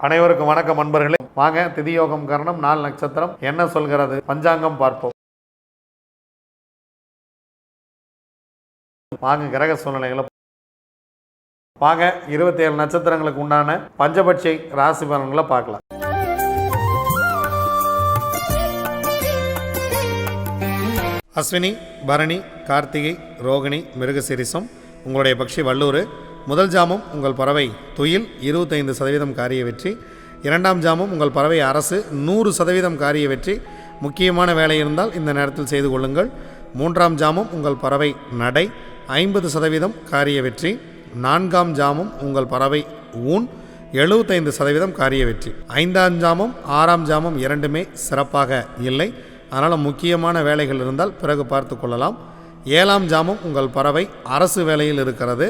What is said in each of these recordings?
அனைவருக்கும் வணக்கம் நண்பர்களே. வாங்க திதியோகம் கரணம் 4 நட்சத்திரம் என்ன சொல்கிறது பஞ்சாங்கம் பார்ப்போம். வாங்க கிரக சூழ்நிலைகளை வாங்க 27 நட்சத்திரங்களுக்கு உண்டான பஞ்சபட்சி ராசி பலன்களை பார்க்கலாம். அஸ்வினி, பரணி, கார்த்திகை, ரோகிணி, மிருகசீரிசம் உங்களுடைய பக்ஷி வல்லூர். முதல் ஜாமம் உங்கள் பறவை துயில் 25% காரிய வெற்றி. இரண்டாம் ஜாமம் உங்கள் பறவை அரசு 100% காரிய வெற்றி. முக்கியமான வேலை இருந்தால் இந்த நேரத்தில் செய்து கொள்ளுங்கள். மூன்றாம் ஜாமம் உங்கள் பறவை நடை 50% காரிய வெற்றி. நான்காம் ஜாமம் உங்கள் பறவை ஊன் 75% காரிய வெற்றி. ஐந்தாம் ஜாமம் 6ஆம் ஜாமம் இரண்டுமே சிறப்பாக இல்லை. அதனால் முக்கியமான வேலைகள் இருந்தால் பிறகு பார்த்து கொள்ளலாம். 7ஆம் ஜாமம் உங்கள் பறவை அரசு வேலையில் இருக்கிறது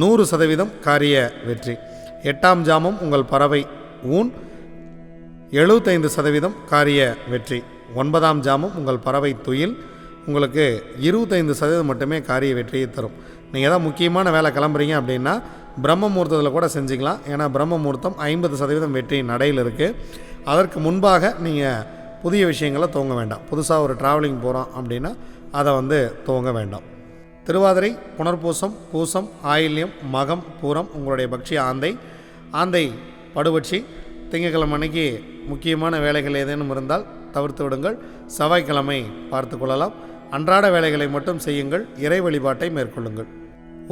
100% காரிய வெற்றி. 8ஆம் ஜாமம் உங்கள் பறவை ஊன் 75% காரிய வெற்றி. 9ஆம் ஜாமம் உங்கள் பறவை துயில் உங்களுக்கு 25% மட்டுமே காரிய வெற்றியை தரும். நீங்கள் ஏதாவது முக்கியமான வேலை கிளம்புறீங்க அப்படின்னா பிரம்ம முகூர்த்தத்தில் கூட செஞ்சுக்கலாம். ஏன்னா பிரம்ம முகூர்த்தம் 50% வெற்றி நடையில் இருக்குது. அதற்கு முன்பாக நீங்கள் புதிய விஷயங்களை துவங்க வேண்டாம். புதுசாக ஒரு ட்ராவலிங் போகிறோம் அப்படின்னா அதை துவங்க வேண்டாம். திருவாதிரை, புனர்பூசம், பூசம், ஆயில்யம், மகம், பூரம் உங்களுடைய பக்ஷி ஆந்தை படுபட்சி. திங்கட்கிழமை அன்னைக்கு முக்கியமான வேலைகள் ஏதேனும் இருந்தால் தவிர்த்து விடுங்கள். செவ்வாய்க்கிழமை பார்த்து கொள்ளலாம். அன்றாட வேலைகளை மட்டும் செய்யுங்கள். இறை வழிபாட்டை மேற்கொள்ளுங்கள்.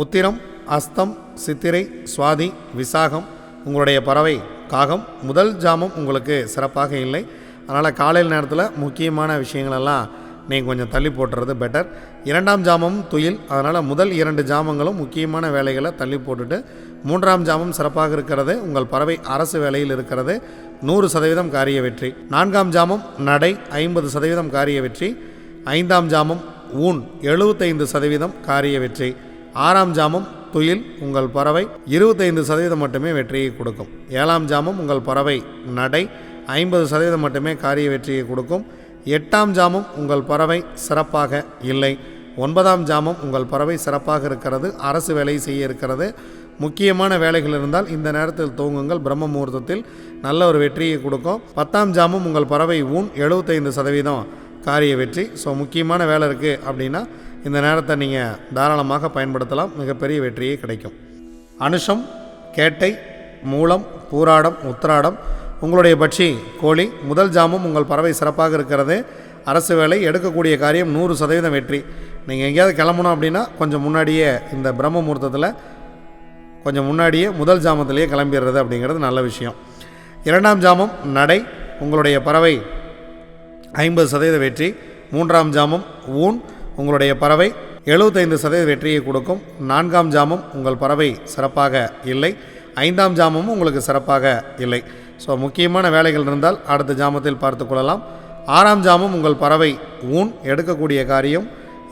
உத்திரம், அஸ்தம், சித்திரை, சுவாதி, விசாகம் உங்களுடைய பறவை காகம். முதல் ஜாமம் உங்களுக்கு சிறப்பாக இல்லை. அதனால் காலையில் நேரத்தில் முக்கியமான விஷயங்களெல்லாம் நீங்கள் கொஞ்சம் தள்ளி போட்டுறது பெட்டர். இரண்டாம் ஜாமம் துயில். அதனால் முதல் 2 ஜாமங்களும் முக்கியமான வேலைகளை தள்ளி போட்டுட்டு 3ஆம் ஜாமம் சிறப்பாக இருக்கிறது. உங்கள் பறவை அரசு வேலையில் இருக்கிறது 100% காரிய வெற்றி. 4ஆம் ஜாமம் நடை 50% காரிய வெற்றி. 5ஆம் ஜாமம் ஊன் 75% காரிய வெற்றி. 6ஆம் ஜாமம் துயில் உங்கள் பறவை 25% மட்டுமே வெற்றியை கொடுக்கும். 7ஆம் ஜாமம் உங்கள் பறவை நடை 50% மட்டுமே காரிய வெற்றியை கொடுக்கும். 8ஆம் ஜாமம் உங்கள் பறவை சிறப்பாக இல்லை. 9ஆம் ஜாமம் உங்கள் பறவை சிறப்பாக இருக்கிறது. அரசு வேலை செய்ய இருக்கிறது. முக்கியமான வேலைகள் இருந்தால் இந்த நேரத்தில் துவங்குங்கள். பிரம்ம முகூர்த்தத்தில் நல்ல ஒரு வெற்றியை கொடுக்கும். 10ஆம் ஜாமம் உங்கள் பறவை ஊன் 75% காரிய வெற்றி. ஸோ முக்கியமான வேலை இருக்குது அப்படின்னா இந்த நேரத்தை நீங்கள் தாராளமாக பயன்படுத்தலாம். மிகப்பெரிய வெற்றியே கிடைக்கும். அனுஷம், கேட்டை, மூலம், பூராடம், உத்திராடம் உங்களுடைய பட்சி கோழி. முதல் ஜாமம் உங்கள் பறவை சிறப்பாக இருக்கிறது. அரசு வேலை எடுக்கக்கூடிய காரியம் 100% வெற்றி. நீங்கள் எங்கேயாவது கிளம்பணும் அப்படின்னா கொஞ்சம் முன்னாடியே இந்த பிரம்ம முகூர்த்தத்தில் கொஞ்சம் முன்னாடியே முதல் ஜாமத்திலேயே கிளம்பிடுறது அப்படிங்கிறது நல்ல விஷயம். இரண்டாம் ஜாமம் நடை உங்களுடைய பறவை 50% வெற்றி. 3ஆம் ஜாமம் ஊன் உங்களுடைய பறவை 75% வெற்றியை கொடுக்கும். 4ஆம் ஜாமம் உங்கள் பறவை சிறப்பாக இல்லை. 5ஆம் ஜாமமும் உங்களுக்கு சிறப்பாக இல்லை. ஸோ முக்கியமான வேலைகள் இருந்தால் அடுத்த ஜாமத்தில் பார்த்து கொள்ளலாம். 6ஆம் ஜாமம் உங்கள் பறவை ஊன் எடுக்கக்கூடிய காரியம்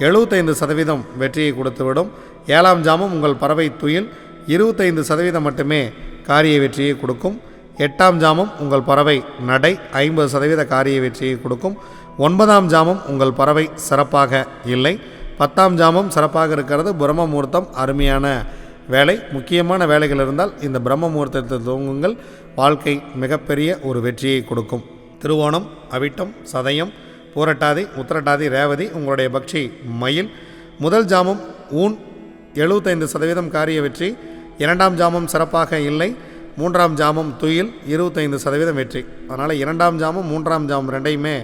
75% வெற்றியை கொடுத்துவிடும். 7ஆம் ஜாமம் உங்கள் பறவை துயில் 25% மட்டுமே காரிய வெற்றியை கொடுக்கும். 8ஆம் ஜாமம் உங்கள் பறவை நடை 50% காரிய வெற்றியை கொடுக்கும். 9ஆம் ஜாமம் உங்கள் பறவை சிறப்பாக இல்லை. 10ஆம் ஜாமம் சிறப்பாக இருக்கிறது. பிரம்ம முகூர்த்தம் அருமையான வேலை. முக்கியமான வேலைகள் இருந்தால் இந்த பிரம்ம முகூர்த்தத்தை துவங்குங்கள். வாழ்க்கை மிகப்பெரிய ஒரு வெற்றியை கொடுக்கும். திருவோணம், அவிட்டம், சதயம், பூரட்டாதி, உத்திரட்டாதி, ரேவதி உங்களுடைய பக்ஷி மயில். முதல் ஜாமம் ஊன் 75% காரிய வெற்றி. 2ஆம் ஜாமம் சிறப்பாக இல்லை. 3ஆம் ஜாமம் துயில் 25% வெற்றி. அதனால் 2ஆம் ஜாமம் 3ஆம் ஜாமம் ரெண்டையுமே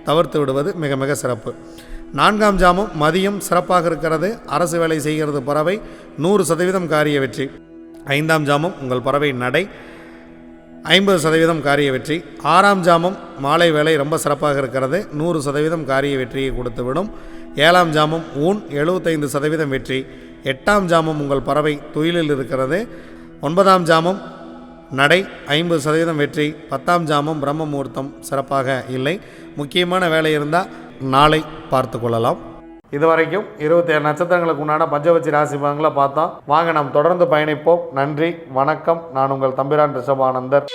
தவிர்த்து விடுவது மிக மிக சிறப்பு. 4ஆம் ஜாமம் மதியம் சிறப்பாக இருக்கிறது. அரசு வேலை செய்கிறது பறவை 100% காரிய வெற்றி. 5ஆம் ஜாமம் உங்கள் பறவை நடை 50% காரிய வெற்றி. 6ஆம் ஜாமம் மாலை வேலை ரொம்ப சிறப்பாக இருக்கிறது 100% காரிய வெற்றியை கொடுத்துவிடும். 7ஆம் ஜாமம் ஊன் 75% வெற்றி. 8ஆம் ஜாமம் உங்கள் பறவை துயிலில் இருக்கிறது. 9ஆம் ஜாமம் நடை 50% வெற்றி. 10ஆம் ஜாமம் பிரம்ம முகூர்த்தம் சிறப்பாக இல்லை. முக்கியமான வேலை இருந்தால் நாளை பார்த்து கொள்ளலாம். இதுவரைக்கும் 27 நட்சத்திரங்களுக்கு உண்டான பஞ்சபட்சி ராசி பலன்களை பார்த்தோம். வாங்க நாம் தொடர்ந்து பயணிப்போம். நன்றி, வணக்கம். நான் உங்கள் தம்பிரான் ரிஷபானந்தர்.